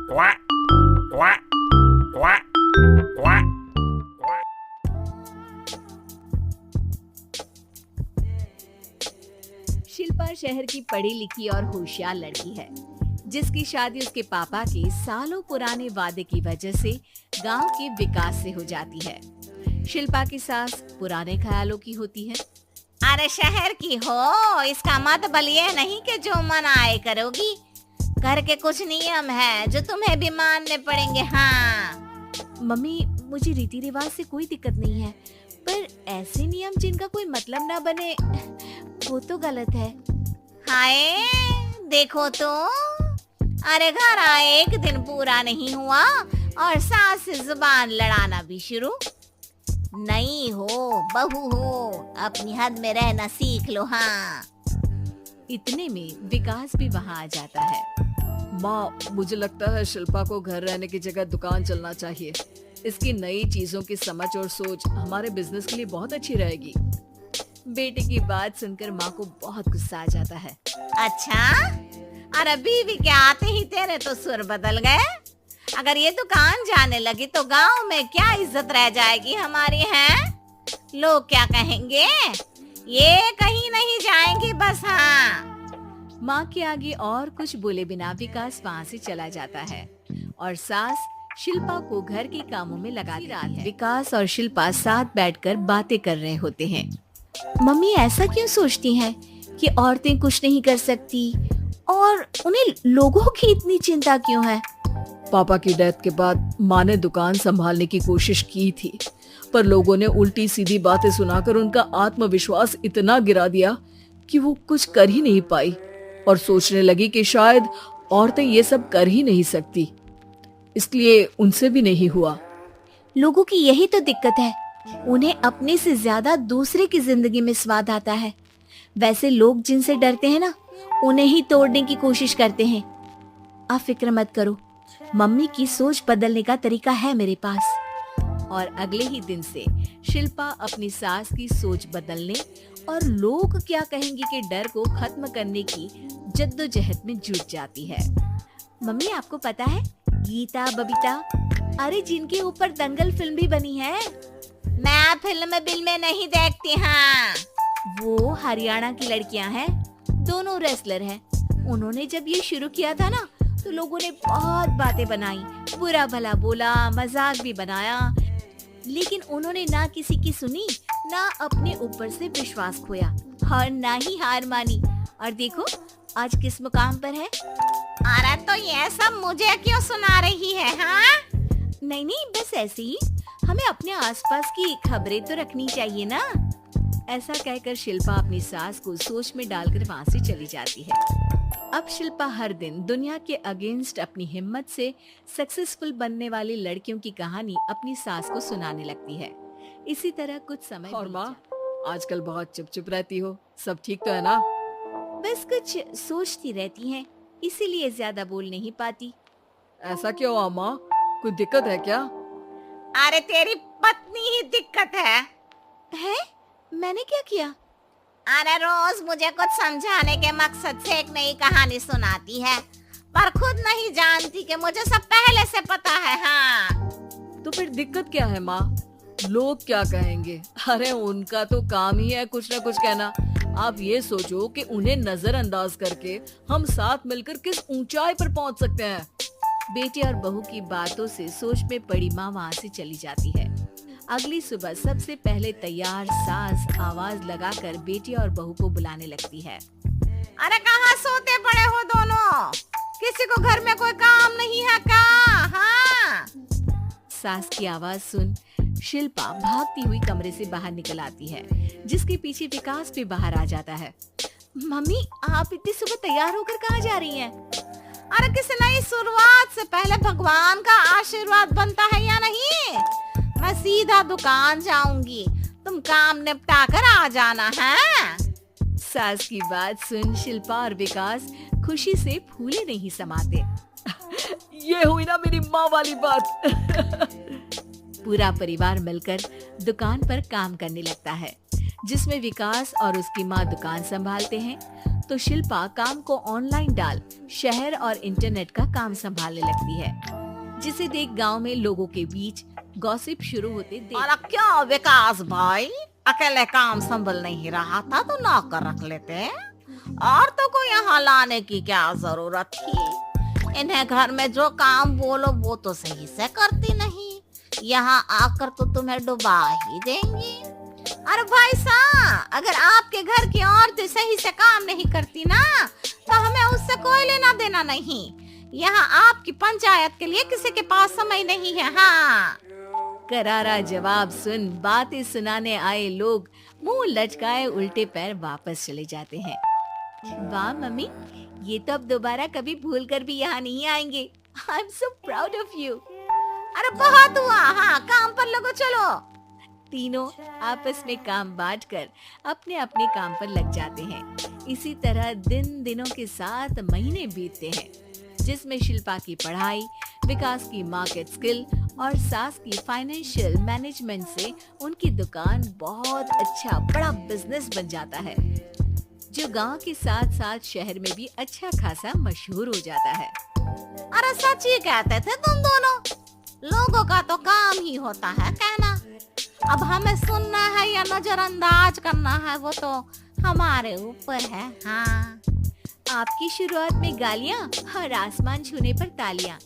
quack, quack, quack, quack. Shilpa शहर की पढ़ी लिखी और होशियार लड़की है, जिसकी शादी उसके पापा के सालों पुराने वादे की वजह से गांव के विकास से हो जाती है। शिल्पा की सास पुराने ख्यालों की होती है। अरे शहर की हो, इसका मतलब ये नहीं कि जो मन आए करोगी। घर के कुछ नियम है जो तुम्हें भी मानने पड़ेंगे। हाँ मम्मी, मुझे रीति रिवाज से कोई दिक्कत नहीं है, पर ऐसे नियम जिनका कोई मतलब ना बने वो तो गलत है। हाय देखो तो, अरे घर आए एक दिन पूरा नहीं हुआ और सास से जुबान लड़ाना भी शुरू। नहीं हो बहू हो, अपनी हद में रहना सीख लो। हाँ इतने में विकास भी वहाँ आ जाता है। माँ, मुझे लगता है शिल्पा को घर रहने की जगह दुकान चलना चाहिए। इसकी नई चीजों की समझ और सोच हमारे बिजनेस के लिए बहुत अच्छी रहेगी। बेटे की बात सुनकर माँ को बहुत गुस्सा आ जाता है। अच्छा, अरे बीवी के आते ही तेरे तो सुर बदल गए। अगर ये दुकान जाने लगी तो गांव में क्या इज्जत रह जाएगी हमारी। हैं लोग क्या कहेंगे? ये कहीं नहीं जाएंगी बस। हाँ माँ के आगे और कुछ बोले बिना विकास वहाँ से चला जाता है और सास शिल्पा को घर के कामों में लगा देती है। विकास और शिल्पा साथ बैठकर बातें कर रहे होते हैं। मम्मी ऐसा क्यों सोचती हैं कि औरतें कुछ नहीं कर सकती और उन्हें लोगों की इतनी चिंता क्यों है? पापा की डेथ के बाद माँ ने दुकान संभालने की कोशिश की थी, पर लोगों ने उल्टी सीधी बातें सुनाकर उनका आत्मविश्वास इतना गिरा दिया कि वो कुछ कर ही नहीं पाई और सोचने लगी कि शायद औरतें ये सब कर ही नहीं सकती, इसलिए उनसे भी नहीं हुआ। लोगों की यही तो दिक्कत है, उन्हें अपने से ज्यादा दूसरे की जिंदगी में स्वाद आता है। वैसे लोग जिनसे डरते हैं ना, उन्हें ही तोड़ने की कोशिश करते हैं। आप फिक्र मत करो, मम्मी की सोच बदलने का तरीका है मेरे पास। और अगले ही दिन से शिल्पा अपनी सास की सोच बदलने और लोग क्या कहेंगे के डर को खत्म करने की जद्दोजहद में जुट जाती है। मम्मी आपको पता है, गीता बबीता, अरे जिनके ऊपर दंगल फिल्म भी बनी है। मैं फिल्म बिल में नहीं देखती। हाँ वो हरियाणा की लड़कियां हैं, दोनों रेसलर हैं। उन्होंने जब ये शुरू किया था ना, तो लोगों ने बहुत बातें बनाई, बुरा भला बोला, मजाक भी बनाया, लेकिन उन्होंने ना किसी की सुनी, ना अपने ऊपर से विश्वास खोया और ना ही हार मानी। और देखो आज किस मुकाम पर है। अरे तो ये सब मुझे क्यों सुना रही है? हाँ नहीं नहीं, बस ऐसे ही, हमें अपने आसपास की खबरें तो रखनी चाहिए ना। ऐसा कहकर शिल्पा अपनी सास को सोच में डालकर वहाँ से चली जाती है। अब शिल्पा हर दिन दुनिया के अगेंस्ट अपनी हिम्मत से सक्सेसफुल बनने वाली लड़कियों की कहानी अपनी सास को सुनाने लगती है। इसी तरह कुछ समय और बीत माँ, जाता आजकल बहुत चुप रहती हो, सब ठीक तो है ना? है। बस कुछ सोचती रहती हैं, इसीलिए ज्यादा बोल नहीं पाती। ऐसा क्यों हुआ माँ, कोई दिक्कत है क्या? अरे तेरी पत्नी ही दिक्कत है। है? मैंने क्या किया? अरे रोज मुझे कुछ समझाने के मकसद से एक नई कहानी सुनाती है, पर खुद नहीं जानती कि मुझे सब पहले से पता है। हाँ तो फिर दिक्कत क्या है माँ? लोग क्या कहेंगे? अरे उनका तो काम ही है कुछ ना कुछ कहना। आप ये सोचो कि उन्हें नजरअंदाज करके हम साथ मिलकर किस ऊंचाई पर पहुंच सकते हैं। बेटे और बहू की बातों से सोच में पड़ी माँ वहाँ से चली जाती है। अगली सुबह सबसे पहले तैयार सास आवाज लगाकर बेटी और बहू को बुलाने लगती है। अरे कहाँ सोते पड़े हो दोनों? किसी को घर में कोई काम नहीं है क्या? हाँ सास की आवाज सुन शिल्पा भागती हुई कमरे से बाहर निकल आती है, जिसके पीछे विकास भी बाहर आ जाता है। मम्मी, आप इतनी सुबह तैयार होकर कहाँ जा रही हैं? अरे किसी नई शुरुआत से पहले भगवान का आशीर्वाद बनता है या नहीं? मैं सीधा दुकान जाऊंगी, तुम काम निपटा कर आ जाना है। सास की बात सुन शिल्पा और विकास खुशी से फूले नहीं समाते। ये हुई ना मेरी माँ वाली बात। पूरा परिवार मिलकर दुकान पर काम करने लगता है, जिसमें विकास और उसकी माँ दुकान संभालते हैं। तो शिल्पा काम को ऑनलाइन डाल शहर और इंटरनेट का काम संभालने लगती है, जिसे देख गांव में लोगों के बीच गॉसिप शुरू होते देख और क्या विकास भाई, अकेले काम संभल नहीं रहा था तो नौकर रख लेते, और तो को यहाँ लाने की क्या जरूरत थी। इन्हें घर में जो काम बोलो वो तो सही से करती नहीं, यहाँ आकर तो तुम्हें डुबा ही देंगी। अरे भाई साहब, अगर आपके घर की औरतें सही से काम नहीं करती ना तो हमें उससे कोई लेना देना नहीं। यहाँ आपकी पंचायत के लिए किसी के पास समय नहीं है। हाँ, करारा जवाब सुन बातें सुनाने आए लोग मुंह लटकाए उल्टे पैर वापस चले जाते हैं। वाह मम्मी, ये तो अब दोबारा कभी भूल कर भी यहाँ नहीं आएंगे। I am so proud of you. अरे बहुत हुआ, हाँ काम पर लगो चलो। तीनों आपस में काम बांटकर अपने अपने काम पर लग जाते हैं। इसी तरह दिनों के साथ महीने बीतते हैं, जिसमें शिल्पा की पढ़ाई, विकास की मार्केट स्किल और सास की फाइनेंशियल मैनेजमेंट से उनकी दुकान बहुत अच्छा बड़ा बिजनेस बन जाता है, जो गांव के साथ साथ शहर में भी अच्छा खासा मशहूर हो जाता है। अरे सच ही कहते थे तुम दोनों, लोगों का तो काम ही होता है कहना। अब हमें सुनना है या नजरअंदाज करना है वो तो हमारे ऊपर है। हाँ, आपकी शुरुआत में गालियां और आसमान छूने पर तालियां,